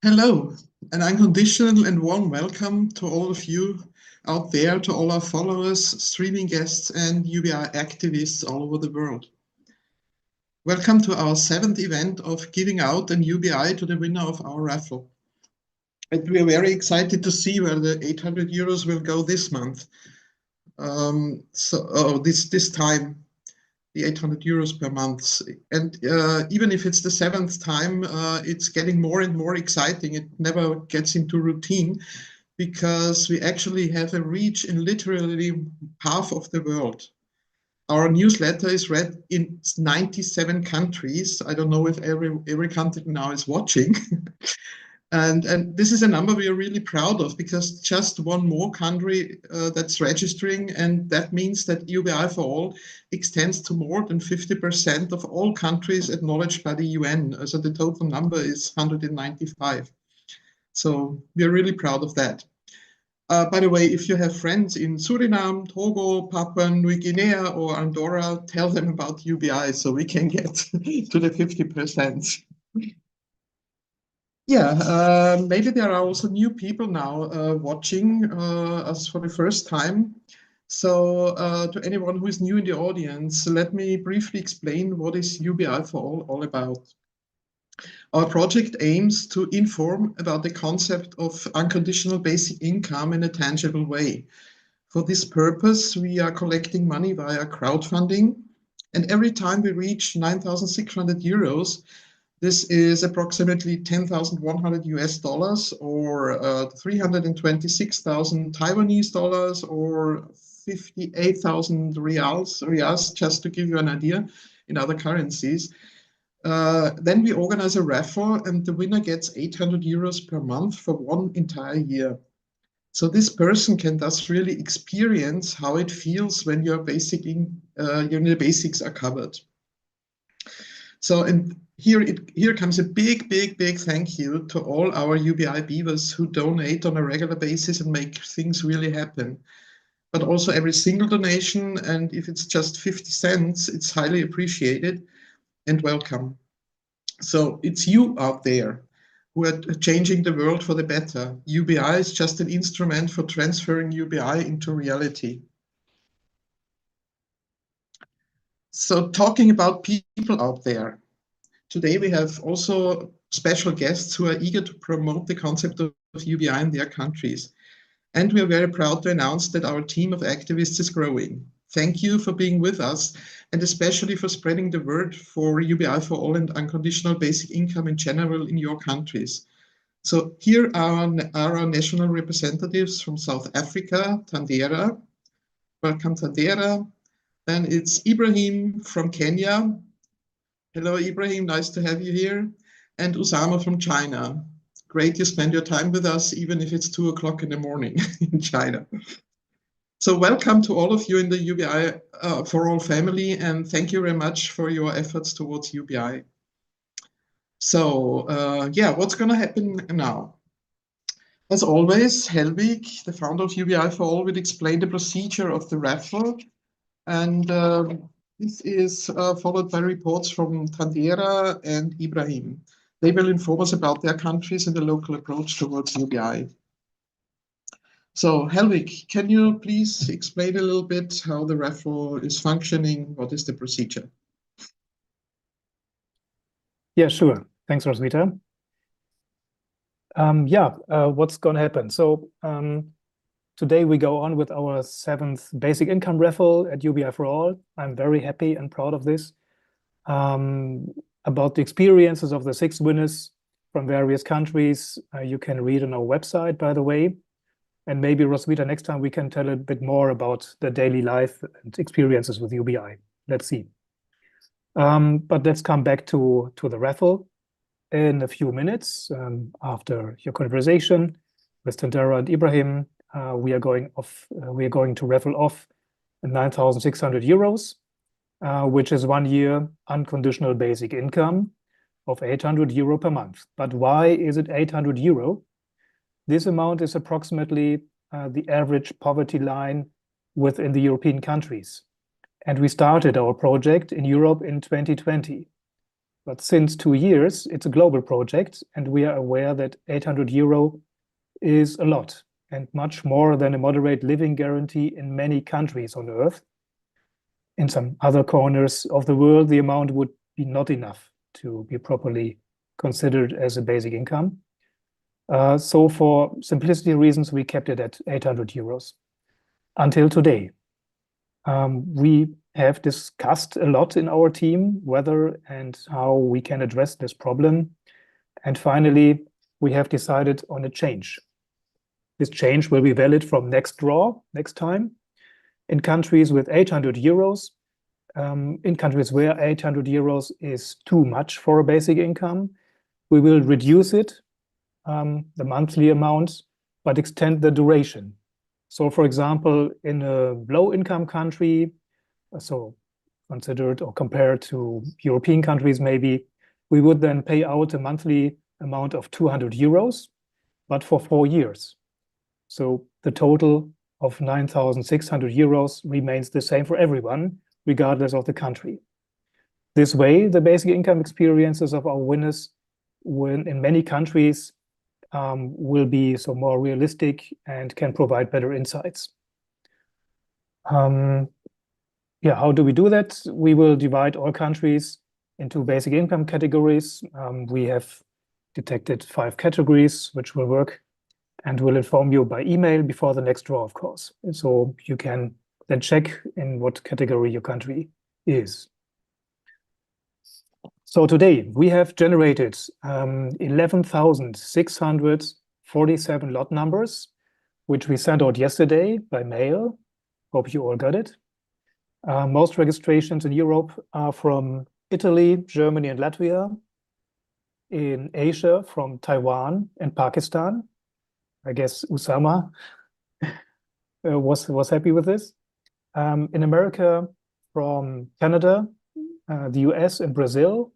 Hello, an unconditional and warm welcome to all of you out there, to all our followers, streaming guests, and UBI activists all over the world. Welcome to our seventh event of giving out an UBI to the winner of our raffle. And we are very excited to see where the 800 euros will go this month. This time, the 800 euros per month. And even if it's the seventh time, it's getting more and more exciting. It never gets into routine because we actually have a reach in literally half of the world. Our newsletter is read in 97 countries. I don't know if every country now is watching. And this is a number we are really proud of because just one more country that's registering, and that means that UBI4all extends to more than 50% of all countries acknowledged by the UN. So the total number is 195. So we're really proud of that. By the way, if you have friends in Suriname, Togo, Papua New Guinea, or Andorra, tell them about UBI so we can get to the 50%. Yeah, maybe there are also new people now watching us for the first time. So to anyone who is new in the audience, let me briefly explain what is UBI4all all about. Our project aims to inform about the concept of unconditional basic income in a tangible way. For this purpose, we are collecting money via crowdfunding, and every time we reach 9,600 euros, this is approximately 10,100 US dollars or 326,000 Taiwanese dollars or 58,000 reals, just to give you an idea in other currencies. Then we organize a raffle and the winner gets 800 euros per month for one entire year. So this person can thus really experience how it feels when your basics are covered. So, and here comes a big thank you to all our UBI beavers who donate on a regular basis and make things really happen. But also every single donation, and if it's just 50 cents, it's highly appreciated and welcome. So it's you out there who are changing the world for the better. UBI is just an instrument for transferring UBI into reality. So talking about people out there, today we have also special guests who are eager to promote the concept of UBI in their countries. And we are very proud to announce that our team of activists is growing. Thank you for being with us, and especially for spreading the word for UBI4all and unconditional basic income in general in your countries. So here are our national representatives from South Africa, Tandera. Welcome, Tandera. Then it's Ibrahim from Kenya. Hello, Ibrahim, nice to have you here. And Usama from China. Great you spend your time with us, even if it's 2 o'clock in the morning in China. So welcome to all of you in the UBI4all family, and thank you very much for your efforts towards UBI. So yeah, what's going to happen now? As always, Helvig, the founder of UBI4all, will explain the procedure of the raffle, and this is followed by reports from Tandera and Ibrahim. They will inform us about their countries and the local approach towards UBI. So Helvig, can you please explain a little bit how the raffle is functioning? What is the procedure? Yeah, sure. Thanks, Roswitha. What's going to happen? So today we go on with our seventh basic income raffle at UBI4all. I'm very happy and proud of this. About the experiences of the 6 winners from various countries, you can read on our website, by the way. And maybe, Roswitha, next time we can tell a bit more about the daily life and experiences with UBI. Let's see. But let's come back to the raffle in a few minutes. After your conversation with Tandera and Ibrahim, we are going to raffle off 9,600 euros, which is 1 year unconditional basic income of 800 euro per month. But why is it 800 euro? This amount is approximately the average poverty line within the European countries. And we started our project in Europe in 2020. But since 2 years, it's a global project, and we are aware that €800 is a lot and much more than a moderate living guarantee in many countries on Earth. In some other corners of the world, the amount would be not enough to be properly considered as a basic income. So for simplicity reasons, we kept it at €800 until today. We have discussed a lot in our team whether and how we can address this problem. And finally, we have decided on a change. This change will be valid from next draw, next time. In countries with €800, in countries where €800 is too much for a basic income, we will reduce it, the monthly amount, but extend the duration. So for example, in a low-income country, so considered or compared to European countries maybe, we would then pay out a monthly amount of €200, but for 4 years. So the total of €9,600 remains the same for everyone, regardless of the country. This way, the basic income experiences of our winners in many countries will be so more realistic and can provide better insights. How do we do that? We will divide all countries into basic income categories. We have detected 5 categories which will work, and will inform you by email before the next draw, of course. So you can then check in what category your country is. So today we have generated 11,647 lot numbers, which we sent out yesterday by mail. Hope you all got it. Most registrations in Europe are from Italy, Germany, and Latvia. In Asia, from Taiwan and Pakistan. I guess Usama was happy with this. In America, from Canada, the US, and Brazil.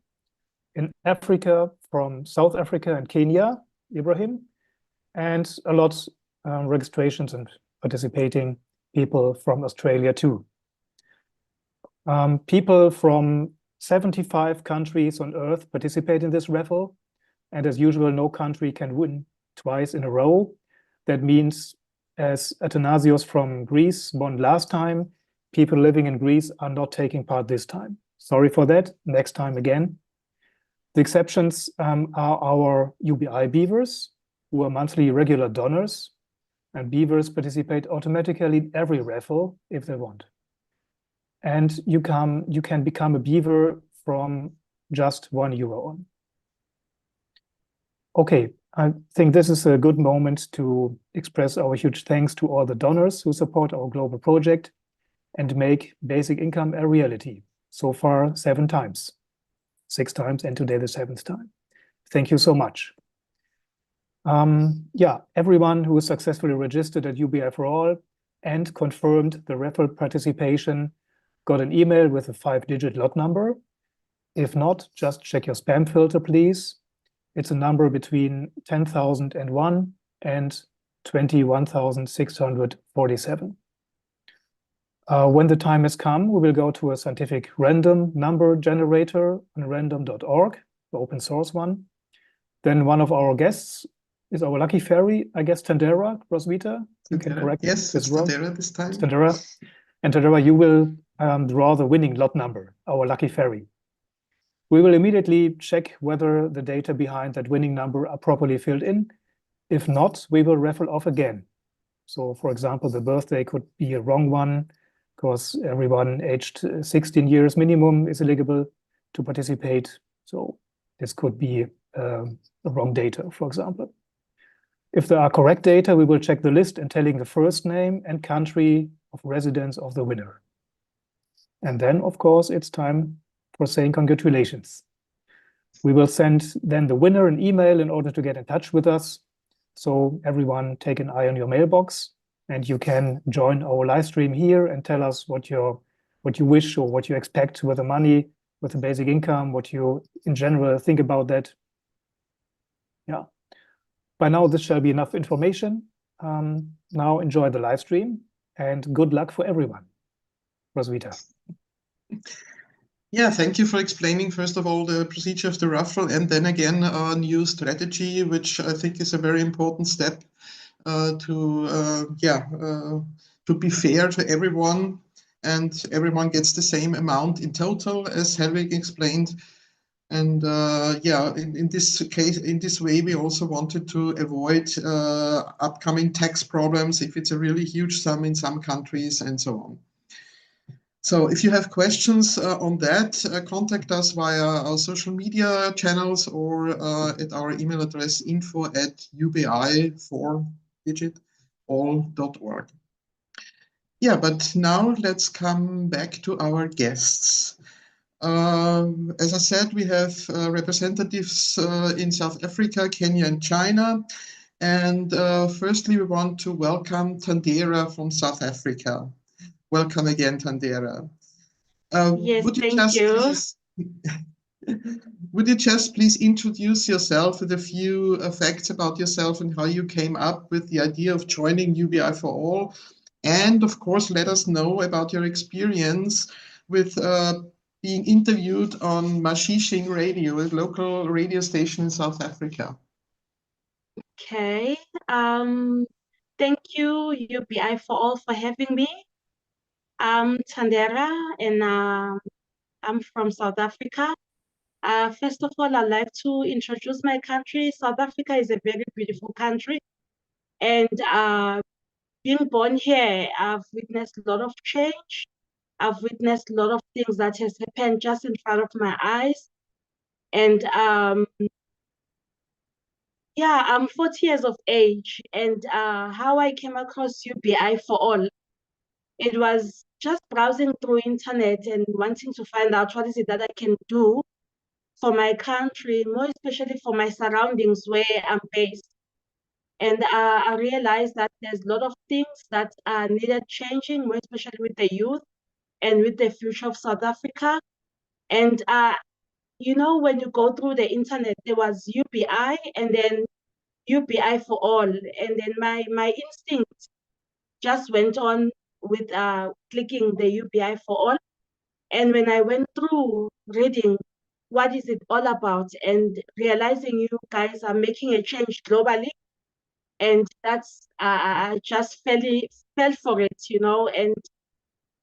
In Africa, from South Africa and Kenya, Ibrahim. And a lot registrations and participating people from Australia too. People from 75 countries on Earth participate in this raffle. And as usual, no country can win twice in a row. That means, as Athanasios from Greece won last time, people living in Greece are not taking part this time. Sorry for that, next time again. The exceptions are our UBI beavers, who are monthly regular donors, and beavers participate automatically in every raffle if they want. And you can become a beaver from just €1 on. Okay, I think this is a good moment to express our huge thanks to all the donors who support our global project and make basic income a reality. So far, 7 times. 6 times, and today the 7th time. Thank you so much. Everyone who is successfully registered at UBI4all and confirmed the raffle participation got an email with a 5-digit lot number. If not, just check your spam filter, please. It's a number between 10,001 and 21,647. When the time has come, we will go to a scientific random number generator on random.org, the open source one. Then one of our guests is our lucky fairy, I guess Tandera, Roswitha. You can correct Yes, it's Tandera this time. Tandera. And Tandera, you will draw the winning lot number, our lucky fairy. We will immediately check whether the data behind that winning number are properly filled in. If not, we will raffle off again. So, for example, the birthday could be a wrong one, because everyone aged 16 years minimum is eligible to participate. So this could be a wrong data, for example. If there are correct data, we will check the list and telling the first name and country of residence of the winner. And then, of course, it's time for saying congratulations. We will send then the winner an email in order to get in touch with us. So everyone take an eye on your mailbox, and you can join our live stream here and tell us what you wish or what you expect with the money, with the basic income, what you in general think about that. Yeah. By now, this shall be enough information. Now enjoy the live stream and good luck for everyone. Roswitha. Yeah, thank you for explaining, first of all, the procedure of the Raffle, and then again, our new strategy, which I think is a very important step to be fair to everyone, and everyone gets the same amount in total, as Helvig explained. And in this case, in this way, we also wanted to avoid upcoming tax problems if it's a really huge sum in some countries and so on. So if you have questions on that, contact us via our social media channels or at our email address info@ubi4all.org. Yeah, but now let's come back to our guests. As I said, we have representatives in South Africa, Kenya, and China. And firstly, we want to welcome Tandera from South Africa. Welcome again, Tandera. Yes, Would you thank just you. please would you just please introduce yourself with a few facts about yourself and how you came up with the idea of joining UBI4all? And of course, let us know about your experience with being interviewed on Mashishing Radio, a local radio station in South Africa. Okay. Thank you, UBI4all, for having me. I'm Tandera, and I'm from South Africa. First of all, I'd like to introduce my country. South Africa is a very beautiful country. And being born here, I've witnessed a lot of change. I've witnessed a lot of things that has happened just in front of my eyes. And yeah, I'm 40 years of age, and how I came across UBI4all, it was just browsing through internet and wanting to find out what is it that I can do for my country, more especially for my surroundings where I'm based. And I realized that there's a lot of things that are needed changing, more especially with the youth and with the future of South Africa. And you know, when you go through the internet, there was UBI and then UBI4all, and then my instinct just went on with clicking the UBI4all. And when I went through reading what is it all about and realizing you guys are making a change globally, and that's I just fell for it, you know, and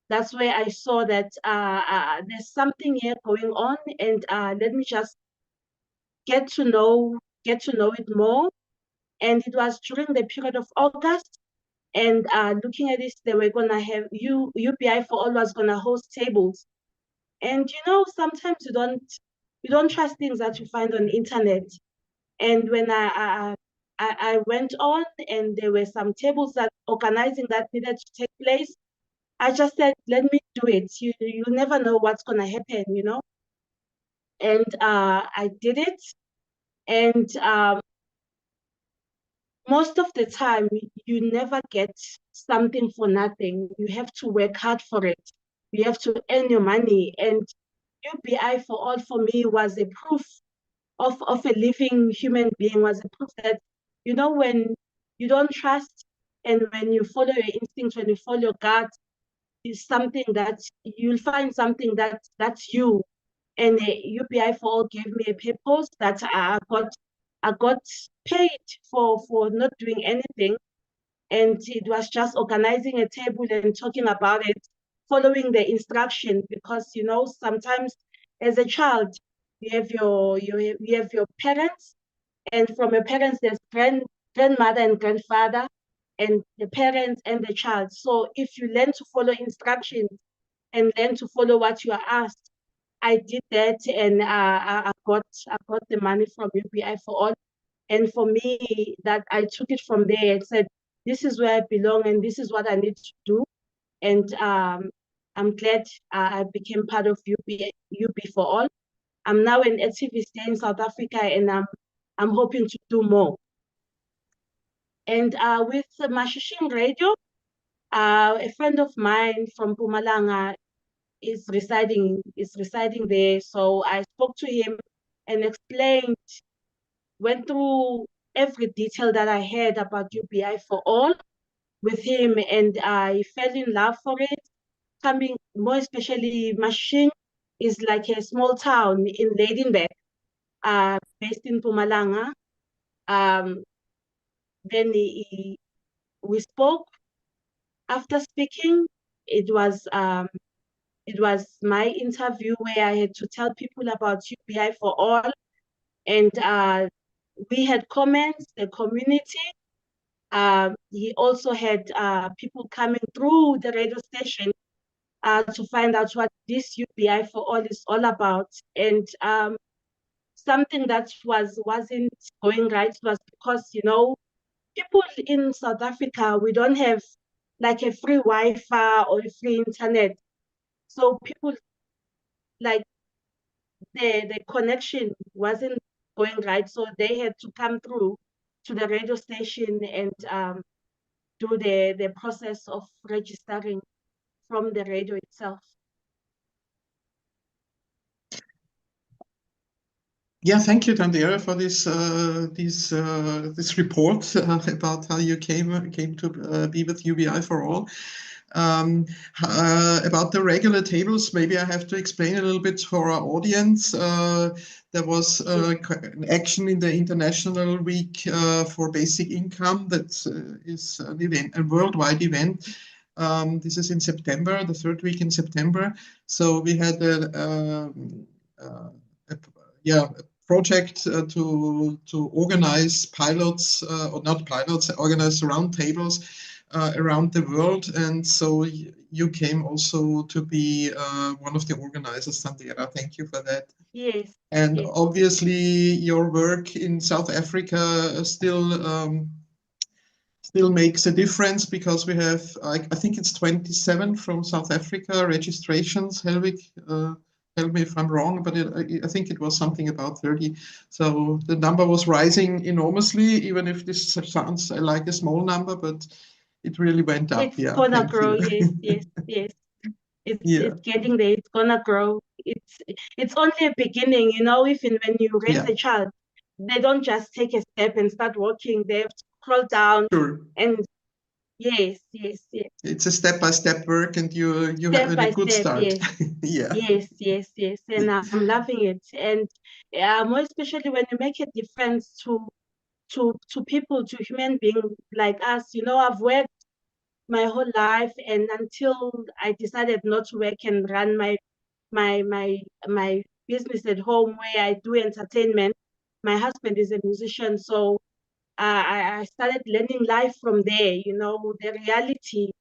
that's where I saw that there's something here going on, and let me just get to know it more. And it was during the period of August. And looking at this, they were gonna have UBI4all was gonna host tables. And you know, sometimes you don't trust things that you find on the internet. And when I went on, and there were some tables that organizing that needed to take place, I just said, let me do it. You never know what's gonna happen, you know. And I did it. And most of the time, you never get something for nothing. You have to work hard for it. You have to earn your money. And UBI4all for me was a proof of a living human being, was a proof that, you know, when you don't trust and when you follow your instincts, when you follow your gut, is something that you'll find something that's you. And UBI4all gave me a purpose that I got paid for not doing anything. And it was just organizing a table and talking about it, following the instruction, because you know, sometimes as a child, you have your parents, and from your parents there's grandmother and grandfather, and the parents and the child. So if you learn to follow instructions and learn to follow what you are asked, I did that, and I got the money from UBI4all. And for me, that I took it from there and said, this is where I belong and this is what I need to do. And I'm glad I became part of UB4all. I'm now an activist here in South Africa, and I'm hoping to do more. And with Mashishing Radio, a friend of mine from Mpumalanga is residing there. So I spoke to him and explained, went through every detail that I had about UBI4all with him, and I fell in love for it, coming more especially machine, is like a small town in Leidenburg, based in Mpumalanga. Then we spoke. After speaking, it was my interview where I had to tell people about UBI4all, and we had comments, the community. He also had people coming through the radio station to find out what this UBI4all is all about. And something that wasn't going right was because, people in South Africa, we don't have like a free Wi-Fi or a free internet. So people, like, the connection wasn't going right. So they had to come through to the radio station and do the process of registering from the radio itself. Yeah, thank you, Tandera, for this report about how you came to be with UBI4all. About the regular tables, maybe I have to explain a little bit for our audience. There was an action in the International Week for Basic Income that is an event, a worldwide event. This is in September, the third week in September. So we had a project to organize pilots, or not pilots, organize roundtables around the world. And so you came also to be one of the organizers, Tandera. Thank you for that. Yes. And yes. obviously your work in South Africa still makes a difference, because we have, I think it's 27 from South Africa registrations. Helvig, tell me if I'm wrong, but I think it was something about 30. So the number was rising enormously, even if this sounds like a small number, but it really went up. It's gonna grow. Yes. It's getting there. It's gonna grow. It's only a beginning, even when you raise a child, they don't just take a step and start walking. They have to crawl down. Sure. And yes. It's a step-by-step work, and you have a good start. Yes. Yes. And I'm loving it. And more especially when you make a difference to people, to human beings like us. I've worked my whole life, and until I decided not to work and run my business at home where I do entertainment. My husband is a musician, so I started learning life from there, the reality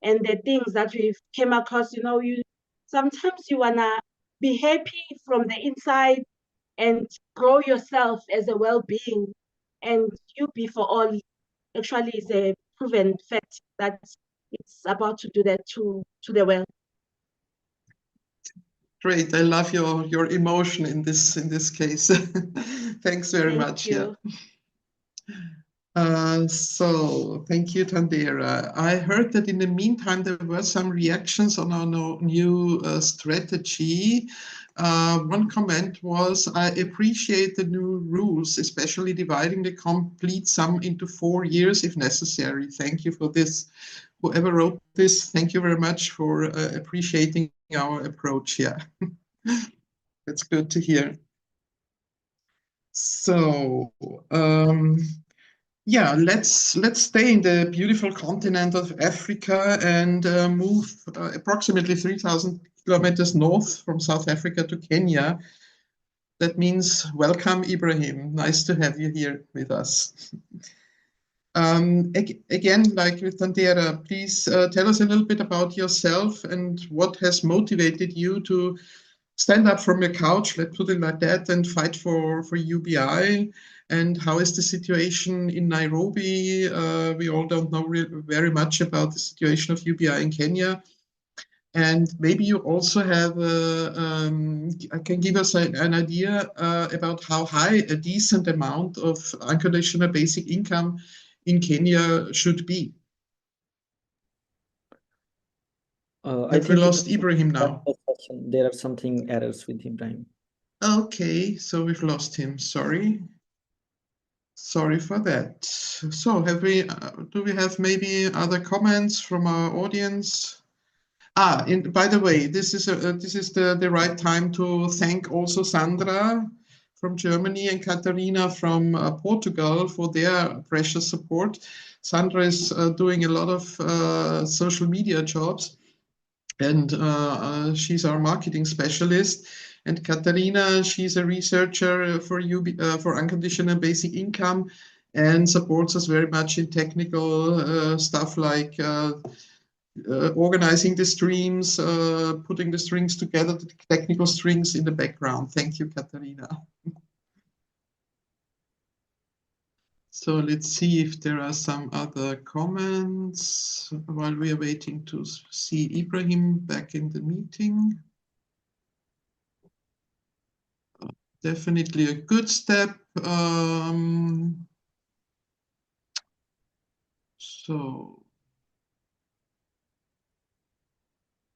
and the things that we've came across. Sometimes you wanna be happy from the inside and grow yourself as a well-being, and UB4all actually is a proven fact that it's about to do that to the world. Great, I love your emotion in this case. Thanks very much. You. So thank you, Tandera. I heard that in the meantime there were some reactions on our new strategy. One comment was, I appreciate the new rules, especially dividing the complete sum into 4 years if necessary. Thank you for this. Whoever wrote this, thank you very much for appreciating our approach here. That's good to hear. So, yeah, let's stay in the beautiful continent of Africa and move approximately 3,000 kilometers north from South Africa to Kenya. That means welcome, Ibrahim. Nice to have you here with us. Again, like with Tandera, please tell us a little bit about yourself and what has motivated you to stand up from your couch, let's put it like that, and fight for UBI. And how is the situation in Nairobi? We all don't know very much about the situation of UBI in Kenya. And maybe you also have, can give us an idea about how high a decent amount of unconditional basic income in Kenya should be. I think we lost Ibrahim now. There are something errors with Ibrahim. Okay, so we've lost him. Sorry for that. So do we have maybe other comments from our audience? By the way, this is the right time to thank also Sandra from Germany and Katarina from Portugal for their precious support. Sandra is doing a lot of social media jobs, and she's our marketing specialist. And Katarina, she's a researcher for Unconditional Basic Income, and supports us very much in technical stuff like organizing the streams, putting the strings together, the technical strings in the background. Thank you, Katarina. So let's see if there are some other comments while we are waiting to see Ibrahim back in the meeting. Definitely a good step. So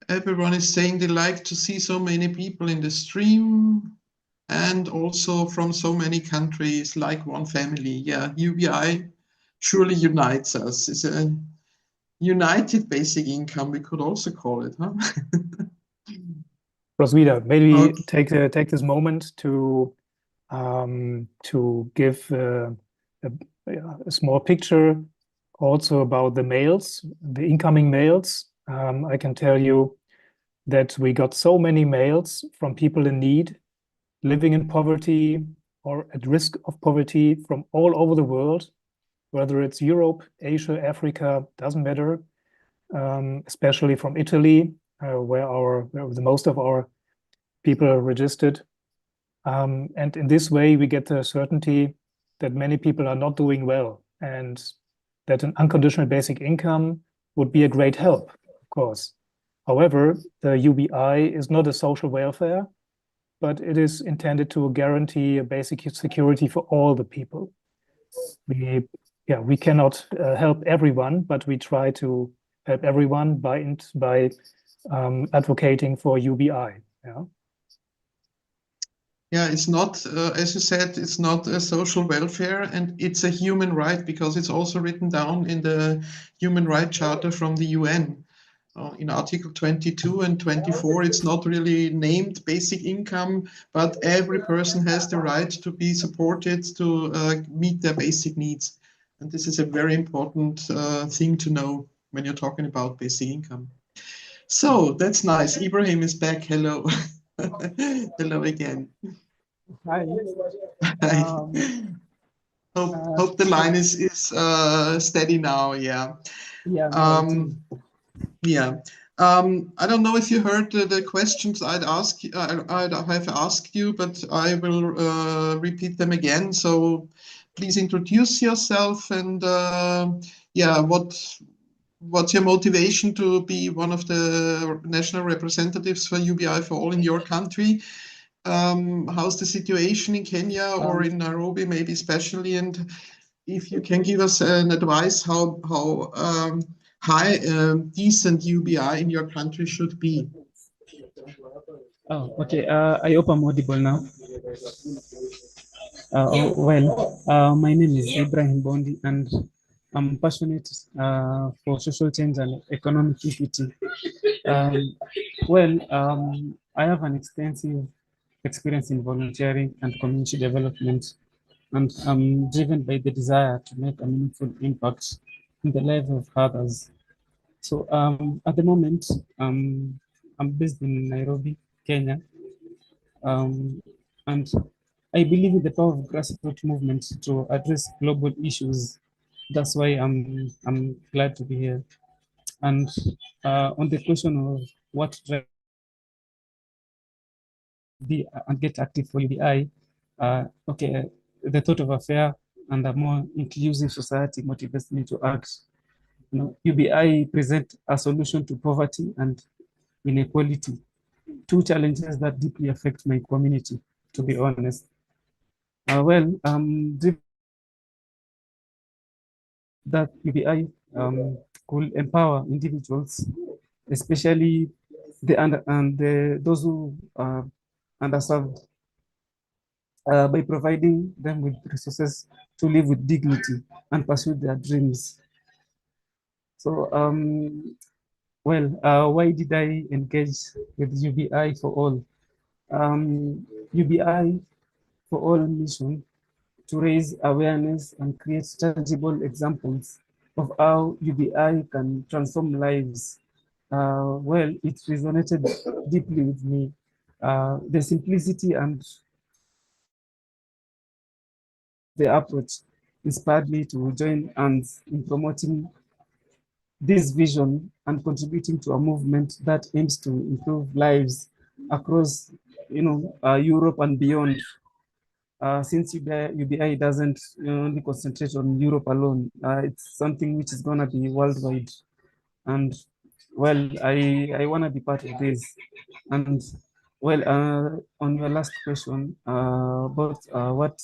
everyone is saying they like to see so many people in the stream, and also from so many countries, like one family. Yeah, UBI surely unites us. It's a united basic income, we could also call it, huh? Roswitha, maybe Okay. take this moment to give a small picture also about the mails, the incoming mails. I can tell you that we got so many mails from people in need, living in poverty or at risk of poverty from all over the world, whether it's Europe, Asia, Africa, doesn't matter, especially from Italy, where the most of our people are registered. And in this way, we get the certainty that many people are not doing well, and that an unconditional basic income would be a great help, of course. However, the UBI is not a social welfare, but it is intended to guarantee a basic security for all the people. We cannot help everyone, but we try to help everyone by advocating for UBI. Yeah. Yeah, it's not, as you said, it's not a social welfare, and it's a human right, because it's also written down in the Human Rights Charter from the UN. In Article 22 and 24, it's not really named basic income, but every person has the right to be supported to meet their basic needs. And this is a very important thing to know when you're talking about basic income. So that's nice. Ibrahim is back. Hello. Hello again. Hi. Hi. Hope the line is steady now. Yeah. Yeah. Yeah. I don't know if you heard the questions I'd have asked you, but I will repeat them again. So please introduce yourself, and yeah, what's your motivation to be one of the national representatives for UBI4all in your country? How's the situation in Kenya or in Nairobi, maybe especially, and if you can give us an advice how high decent UBI in your country should be. Oh, okay. I hope I'm audible now. My name is Ibrahim Bondi, and I'm passionate for social change and economic equity. I have an extensive experience in volunteering and community development, and I'm driven by the desire to make a meaningful impact in the lives of others. So at the moment, I'm based in Nairobi, Kenya, and I believe in the power of grassroots movements to address global issues. That's why I'm glad to be here. And on the question of what drives be and get active for UBI, okay, the thought of a fair and a more inclusive society motivates me to act. You know, UBI present a solution to poverty and inequality, two challenges that deeply affect my community, to be honest. That UBI could empower individuals, especially those who are underserved, by providing them with resources to live with dignity and pursue their dreams. So Well, why did I engage with UBI4all? UBI4all mission to raise awareness and create tangible examples of how UBI can transform lives. Well, it resonated deeply with me. The simplicity and the approach inspired me to join hands in promoting this vision and contributing to a movement that aims to improve lives across, Europe and beyond. Since UBI doesn't only concentrate on Europe alone, it's something which is gonna be worldwide. And well, I wanna be part of this. And well, on your last question about what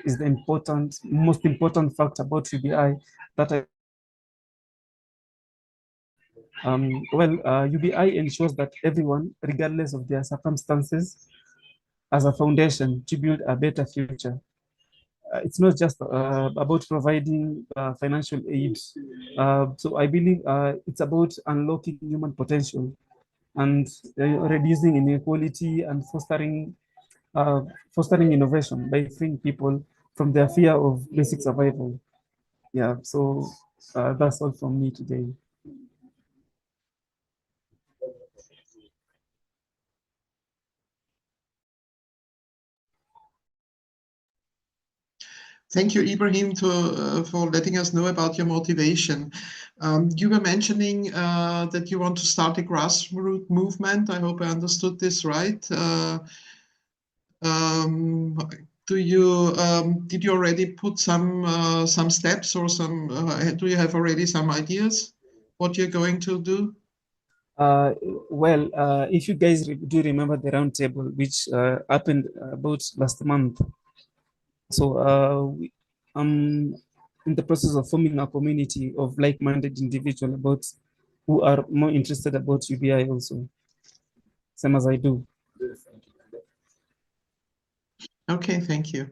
is the most important fact about UBI that I UBI ensures that everyone, regardless of their circumstances, has a foundation to build a better future. It's not just about providing financial aid. So I believe it's about unlocking human potential and reducing inequality and fostering innovation by freeing people from their fear of basic survival. Yeah, so that's all from me today. Thank you, Ibrahim, for letting us know about your motivation. You were mentioning that you want to start a grassroots movement. I hope I understood this right. Did you already put some steps or do you have already some ideas what you're going to do? If you guys do remember the roundtable, which happened about last month, so I'm in the process of forming a community of like-minded individuals who are more interested about UBI also, same as I do. Okay, thank you.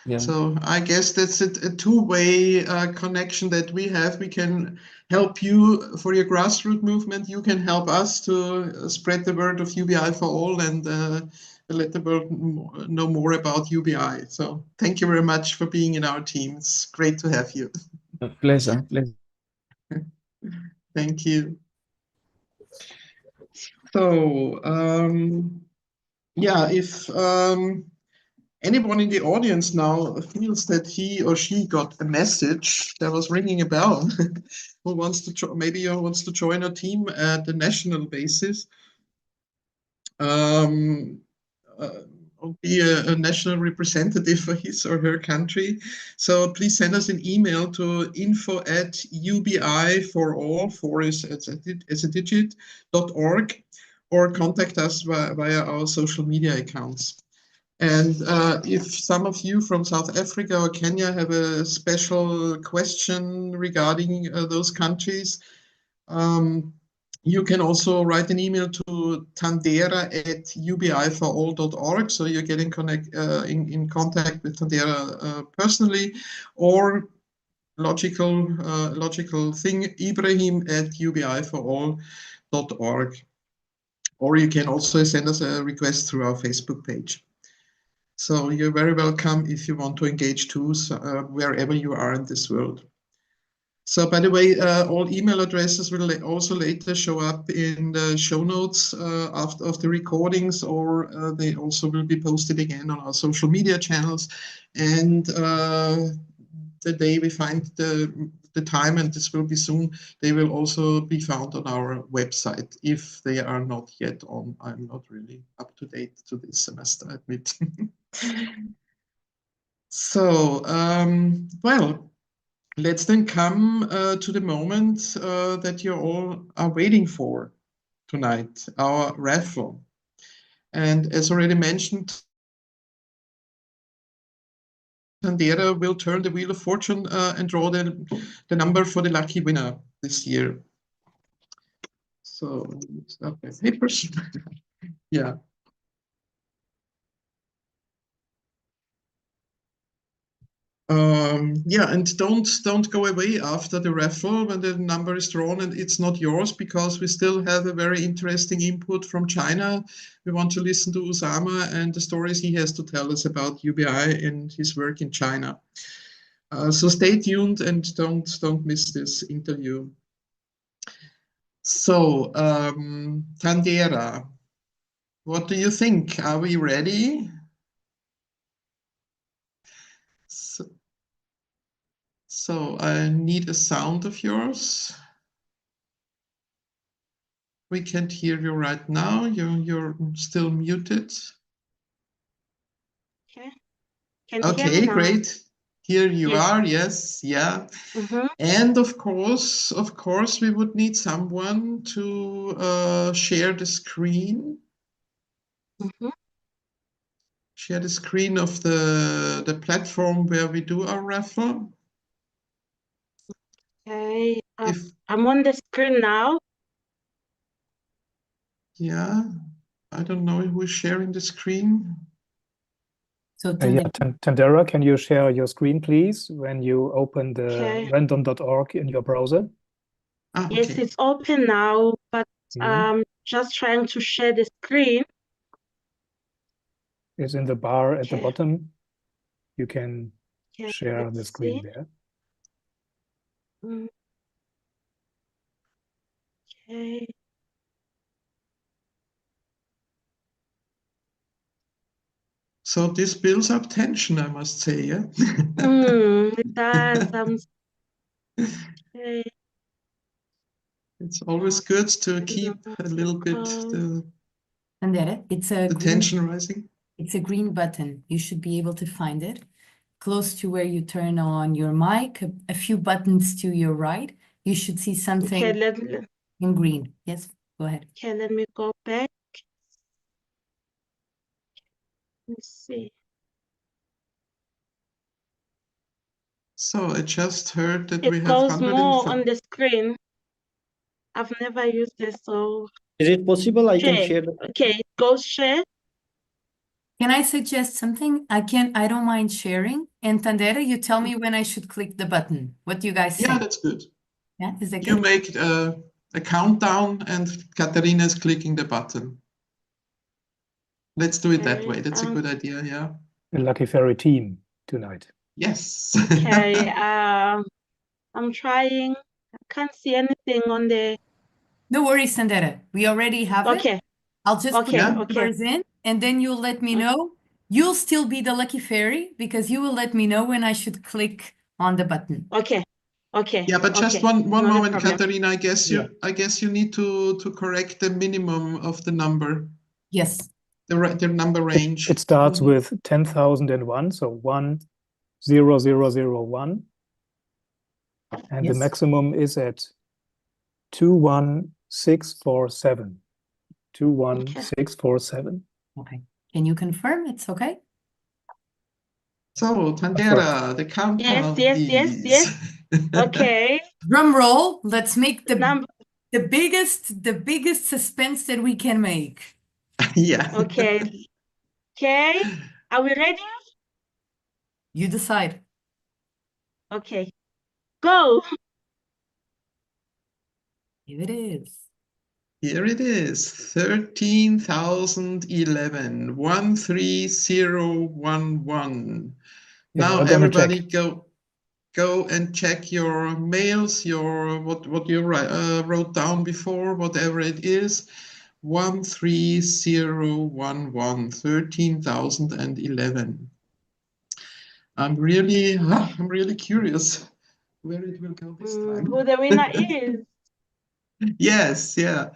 Yeah. So I guess that's a two-way connection that we have. We can help you for your grassroots movement. You can help us to spread the word of UBI4all and let the world know more about UBI. So thank you very much for being in our team. It's great to have you. A pleasure. Thank you. So yeah, if anyone in the audience now feels that he or she got a message that was ringing a bell, who wants to maybe wants to join a team at the national basis, or be a national representative for his or her country. So please send us an email to info@ubi4all, 4 is as a digit.org, or contact us via our social media accounts. And if some of you from South Africa or Kenya have a special question regarding those countries, you can also write an email to tandera@ubi4all.org. So you're getting in contact with Tandera personally, or logical thing, Ibrahim@ubi4all.org. Or you can also send us a request through our Facebook page. So you're very welcome if you want to engage too, wherever you are in this world. So by the way, all email addresses will also later show up in the show notes of the recordings, or they also will be posted again on our social media channels. And the day we find the time, and this will be soon, they will also be found on our website if they are not yet on. I'm not really up to date to this semester, I admit. So, well, let's then come to the moment that you all are waiting for tonight, our raffle. And as already mentioned, Tandera will turn the wheel of fortune and draw the number for the lucky winner this year. So, start my papers. Yeah. Yeah, and don't go away after the raffle when the number is drawn and it's not yours, because we still have a very interesting input from China. We want to listen to Usama and the stories he has to tell us about UBI and his work in China. So stay tuned and don't miss this interview. So, Tandera, what do you think? Are we ready? So I need a sound of yours. We can't hear you right now. You're still muted. Okay. Can you hear me Okay, now? great. Here you Yes. are. Yes, yeah. And of course, we would need someone to share the screen. Share the screen of the platform where we do our raffle. Okay. I'm on the screen now. Yeah, I don't know who is sharing the screen. So Yeah, Tandera, can you share your screen, please, when you open the Okay. random.org in your browser? Ah, Yes, okay. it's open now, but just trying to share the screen. It's in the bar at the Okay. bottom. You can Okay, share the let's screen see. there. Okay. So this builds up tension, I must say, yeah? It does. Okay. It's always good to keep a little bit the Tandera, it's a green, tension rising. it's a green button. You should be able to find it close to where you turn on your mic, a few buttons to your right. You should see something Okay, in green. Yes, go ahead. okay, let me go back. Let's see. So I just heard that It we have goes more on 105. the screen. I've never used this, so Is it possible I can share. share the Okay, it goes share. Can I suggest something? I don't mind sharing. And Tandera, you tell me when I should click the button. What do you guys Yeah, think? that's good. Yeah, is that You good? make a countdown and Katarina is clicking the button. Let's do it that Okay, way. That's a good idea, yeah. The Lucky Fairy team tonight. Yes. okay, I'm trying. I can't see anything on the. No worries, Tandera. We already have it. Okay, I'll just put okay, the Yeah. okay. numbers in, and then you'll let me know. You'll still be the lucky fairy because you will let me know when I should click on the button. Okay, okay. Yeah, but just okay. one Not a moment, problem. Katarina. I guess Yeah. you need to correct the minimum of the number, Yes. the number range. It starts with 10,001, so 10001. And the Yes. maximum is at 21647. 21647. Okay. Can you confirm it's okay? So, Tandera, the countdown, Yes. please. Okay. Drum roll. Let's make the Number. biggest suspense that we can make. Yeah. Okay. Okay. Are we ready? You decide. Okay. Go. Here it is. Here it is, 13,011, 13011. Now we're gonna everybody check. go and check your mails, your what you wrote down before, whatever it is. 13011, 13,011. I'm really curious where it will go this time. Who the winner is? Yes, yeah.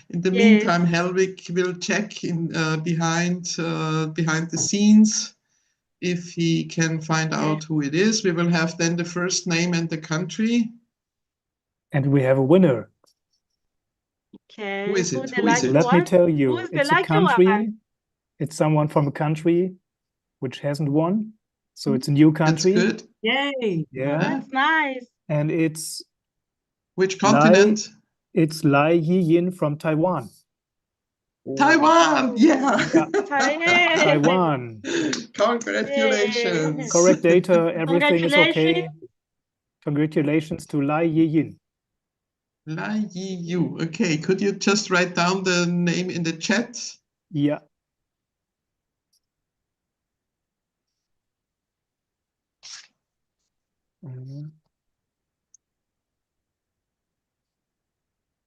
In the Yes. meantime, Helvig will check in behind the scenes if he can find out who it is. We will have then the first name and the country. And we have a winner. Okay. Who is it? the Who is lucky it? Let me one? tell you, Who's the it's a lucky country. one? It's someone from a country which hasn't won. So it's a new That's country. good. Yay. Yeah. That's nice. And it's Which continent? Lai Yiyin from Taiwan. Taiwan, yeah. Taiwan. Congratulations. Correct data, everything is okay. Congratulations. Congratulations to Lai Yiyin. Lai Yu. Okay, could you just write down the name in the chat? Yeah.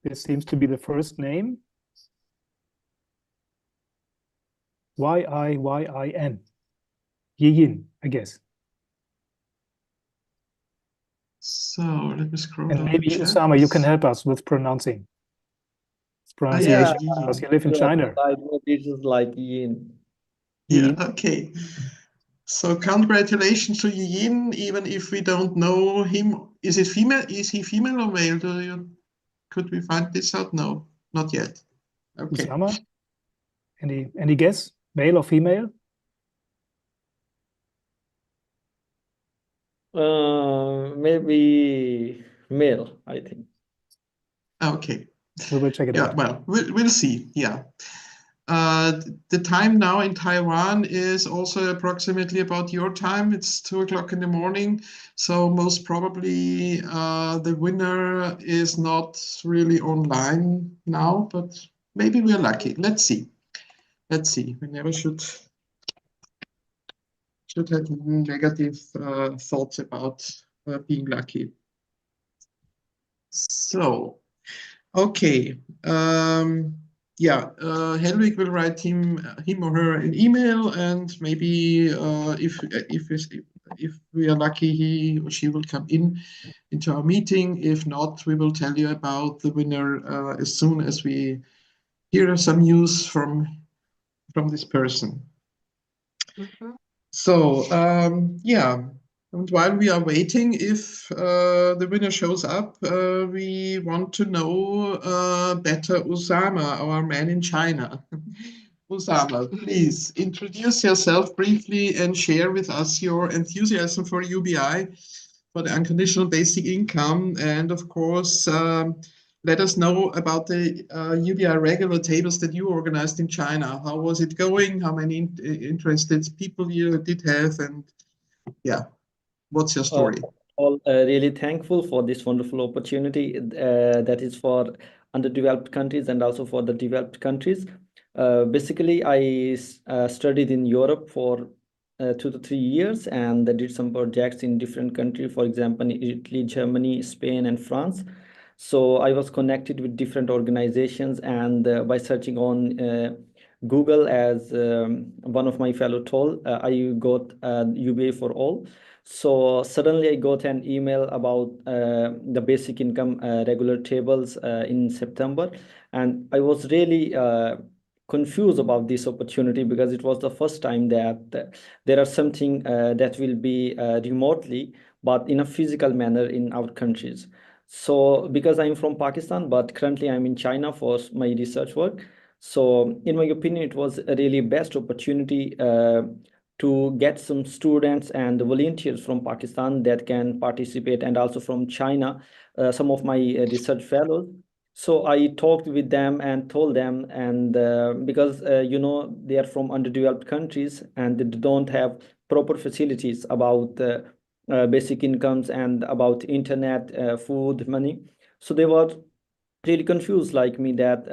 This seems to be the first name. Yiyin. Yiyin, I guess. So let me scroll And down the maybe chat. Usama, you can help us with pronouncing. Yeah, Pronunciation, because you live in sure, China. I know this is like yin. Yeah, Yin. okay. So congratulations to Yin, even if we don't know him. Is it female? Is he female or male? Could we find this out? No, not yet. Okay. Usama? Any guess? Male or female? Maybe male, I think. Okay. We will check it Yeah, out. well, we'll see. Yeah. The time now in Taiwan is also approximately about your time. It's 2 o'clock in the morning. So most probably the winner is not really online now, but maybe we're lucky. Let's see. Let's see. We never should have negative thoughts about being lucky. So, okay. Yeah, Helwig will write him or her an email, and maybe if we are lucky, he or she will come into our meeting. If not, we will tell you about the winner as soon as we hear some news from this person. Mhm. So yeah, and while we are waiting, if the winner shows up, we want to know better Usama, our man in China. Usama, please introduce yourself briefly and share with us your enthusiasm for UBI, for the unconditional basic income, and of course, let us know about the UBI regular tables that you organized in China. How was it going? How many interested people you did have? And yeah, what's your story? All really thankful for this wonderful opportunity that is for underdeveloped countries and also for the developed countries. Basically, I studied in Europe for 2 to 3 years and I did some projects in different countries, for example, Italy, Germany, Spain, and France. So I was connected with different organizations, and by searching on Google, as one of my fellow told, I got UBI4all. So suddenly I got an email about the basic income regular tables in September, and I was really confused about this opportunity because it was the first time that there are something that will be remotely but in a physical manner in our countries. So because I'm from Pakistan, but currently I'm in China for my research work. So in my opinion, it was a really best opportunity to get some students and volunteers from Pakistan that can participate, and also from China, some of my research fellows. So I talked with them and told them, and because they are from underdeveloped countries and they don't have proper facilities about basic incomes and about internet, food, money. So they were really confused like me that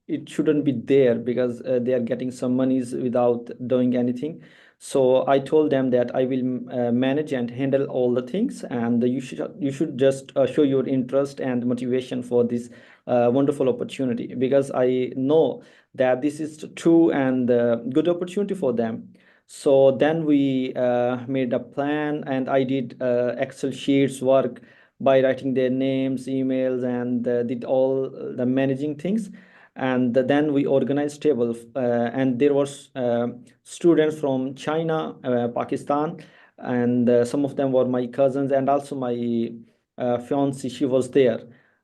it shouldn't be there because they are getting some monies without doing anything. So I told them that I will manage and handle all the things, and you should just show your interest and motivation for this wonderful opportunity, because I know that this is true and good opportunity for them. So then we made a plan, and I did Excel sheets work by writing their names, emails, and did all the managing things. And then we organized table, and there was students from China, Pakistan, and some of them were my cousins, and also my fiancée, she was there.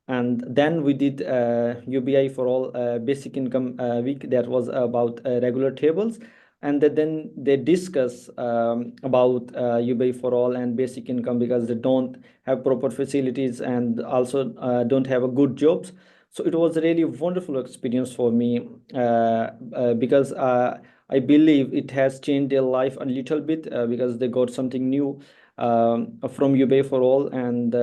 And then we did UBI4all basic income week that was about regular tables. And then they discuss about UBI4all and basic income, because they don't have proper facilities and also don't have a good jobs. So it was a really wonderful experience for me, because I believe it has changed their life a little bit, because they got something new from UBI4all, and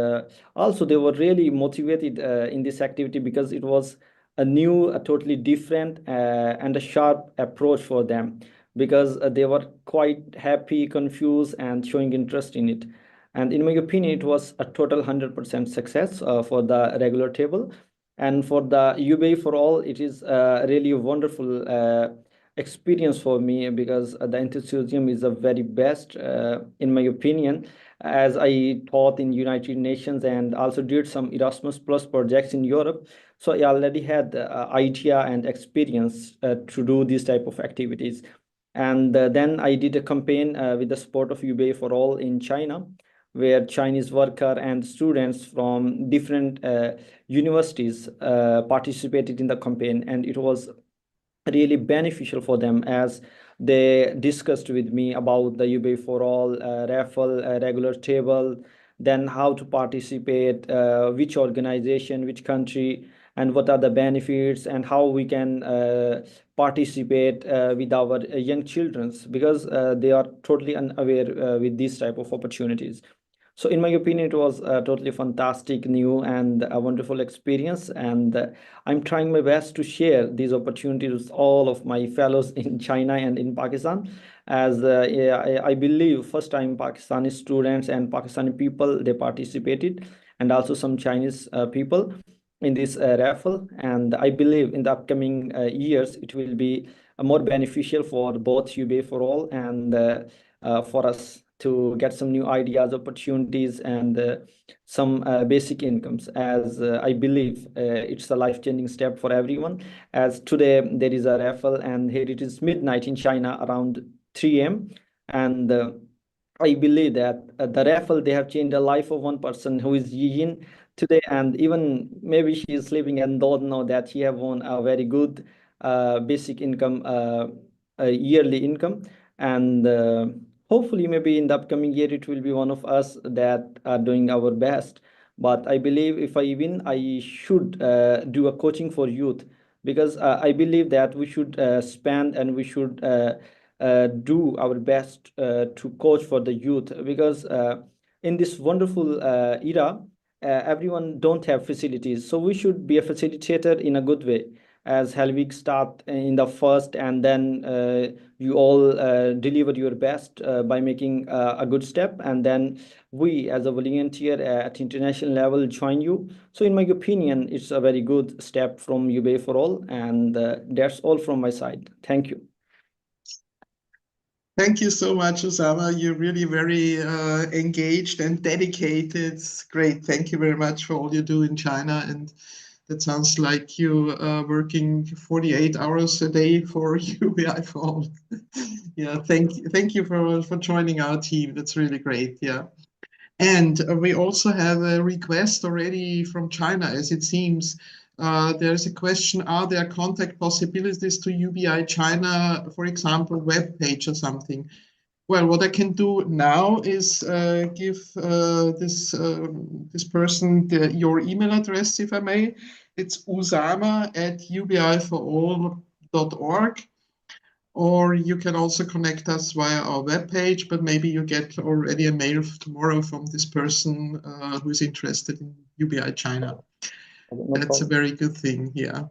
also they were really motivated in this activity because it was a new, a totally different and a sharp approach for them, because they were quite happy, confused, and showing interest in it. And in my opinion, it was a total 100% success for the regular table. And for the UBI4all, it is really a wonderful experience for me, because the enthusiasm is the very best, in my opinion, as I taught in United Nations and also did some Erasmus Plus projects in Europe. So I already had idea and experience to do these type of activities. And then I did a campaign with the support of UBI4all in China, where Chinese worker and students from different universities participated in the campaign, and it was really beneficial for them, as they discussed with me about the UBI4all, Raffle, regular table, then how to participate, which organization, which country, and what are the benefits, and how we can participate with our young childrens, because they are totally unaware with these type of opportunities. So in my opinion, it was a totally fantastic, new, and a wonderful experience. And I'm trying my best to share these opportunities with all of my fellows in China and in Pakistan, as yeah, I believe first time Pakistani students and Pakistani people, they participated, and also some Chinese people in this raffle. And I believe in the upcoming years, it will be more beneficial for both UBI4all and for us to get some new ideas, opportunities, and some basic incomes, as I believe it's a life-changing step for everyone. As today there is a raffle, and here it is midnight in China, around 3 a.m. And I believe that the raffle, they have changed the life of one person who is Yin today, and even maybe she is sleeping and don't know that she have won a very good basic income, yearly income. And hopefully maybe in the upcoming year it will be one of us that are doing our best. But I believe if I win, I should do a coaching for youth, because I believe that we should spend, and we should do our best to coach for the youth, because in this wonderful era, everyone don't have facilities. So we should be a facilitator in a good way, as Helvig start in the first, and then you all deliver your best by making a good step, and then we as a volunteer at international level join you. So in my opinion, it's a very good step from UBI4all, and that's all from my side. Thank you. Thank you so much, Usama. You're really very engaged and dedicated. It's great. Thank you very much for all you do in China. And that sounds like you working 48 hours a day for UBI4all. Yeah, thank you for joining our team. That's really great. Yeah. And we also have a request already from China, as it seems. There's a question, are there contact possibilities to UBI China, for example, web page or something? Well, what I can do now is give this person your email address, if I may. It's usama@ubi4all.org. Or you can also connect us via our webpage, but maybe you get already a mail tomorrow from this person who is interested in UBI China. No That's problem. a very good thing, yeah.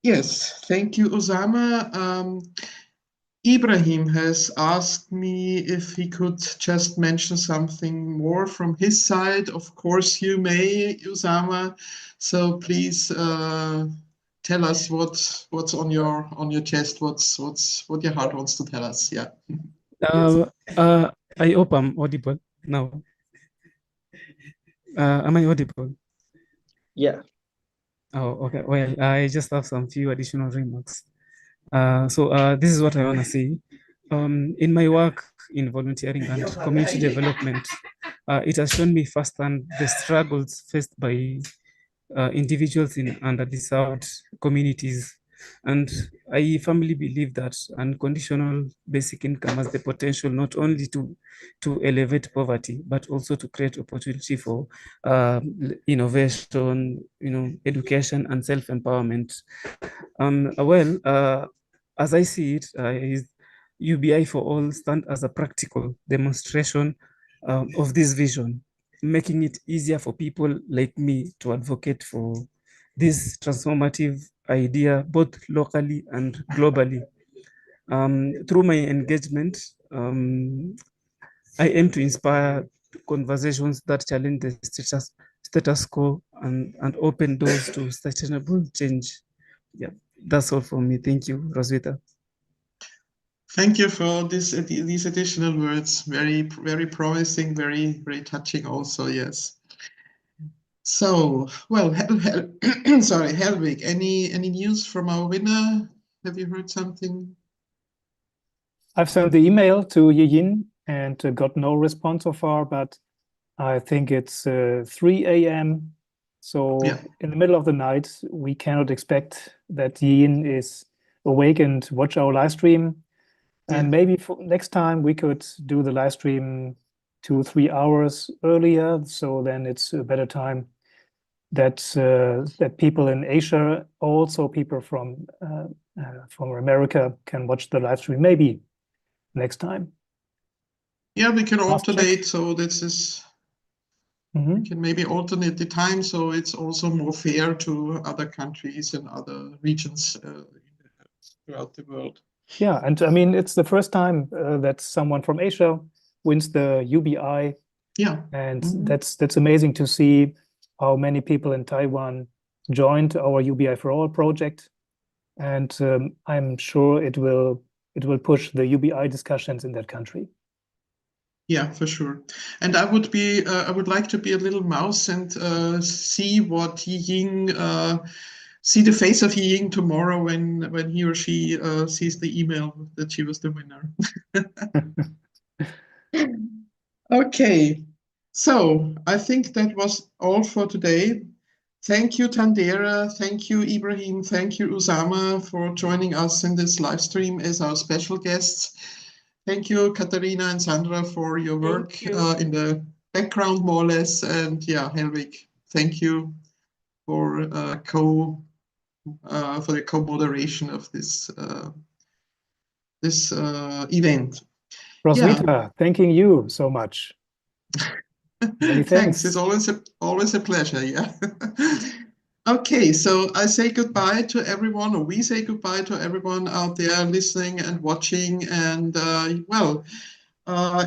Yes, thank you, Usama. Ibrahim has asked me if he could just mention something more from his side. Of course, you may, Usama. So please tell us what's on your chest. What your heart wants to tell us. Yeah. I hope I'm audible now. Am I audible? Yeah. Oh, okay. Well, I just have some few additional remarks. So this is what I want to say. In my work in volunteering and community development, it has shown me firsthand the struggles faced by individuals in underdeserved communities And I firmly believe that unconditional basic income has the potential not only to elevate poverty, but also to create opportunity for innovation, education and self-empowerment. As I see it, UBI4all stand as a practical demonstration of this vision, making it easier for people like me to advocate for this transformative idea, both locally and globally. Through my engagement, I aim to inspire conversations that challenge the status quo and open doors to sustainable change. Yeah, that's all from me. Thank you, Roswitha. Thank you for these additional words. Very, very promising, very, very touching also, yes. So, well, sorry, Helvig, any news from our winner? Have you heard something? I've sent the email to Yin and got no response so far, but I think it's 3 a.m. So Yeah. in the middle of the night, we cannot expect that Yin is awake and watch our live stream. And maybe for next time we could do the live stream 2-3 hours earlier. So then it's a better time that that people in Asia, also people from America, can watch the live stream maybe next time. Yeah, we can Last check. alternate. So this is, we can maybe alternate the time so it's also more fair to other countries and other regions throughout the world. Yeah, and I mean, it's the first time that someone from Asia wins the UBI. Yeah. And that's amazing to see how many people in Taiwan joined our UBI4all project. And I'm sure it will push the UBI discussions in that country. Yeah, for sure. And I would like to be a little mouse and see what Ying, see the face of Ying tomorrow when he or she sees the email that she was the winner. Okay, so I think that was all for today. Thank you, Tandera. Thank you, Ibrahim. Thank you, Usama, for joining us in this live stream as our special guests. Thank you, Katharina and Sandra, for your work in the background, more or less. And yeah, Helvig, thank you for the co-moderation of this event. Roswitha, thanking you so much. Many thanks. It's always a pleasure. Yeah. Okay, so I say goodbye to everyone, or we say goodbye to everyone out there listening and watching. And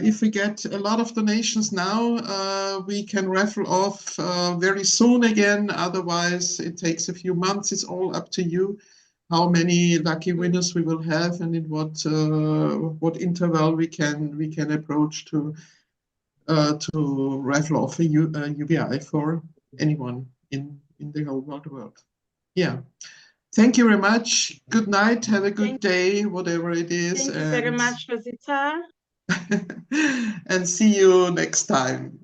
if we get a lot of donations now, we can raffle off very soon again. Otherwise, it takes a few months. It's all up to you how many lucky winners we will have and in what interval we can approach to raffle off a UBI for anyone in the whole world. Yeah. Thank you very much. Good night. Have a good day, whatever it is. Thank you very much, Rosita. And see you next time.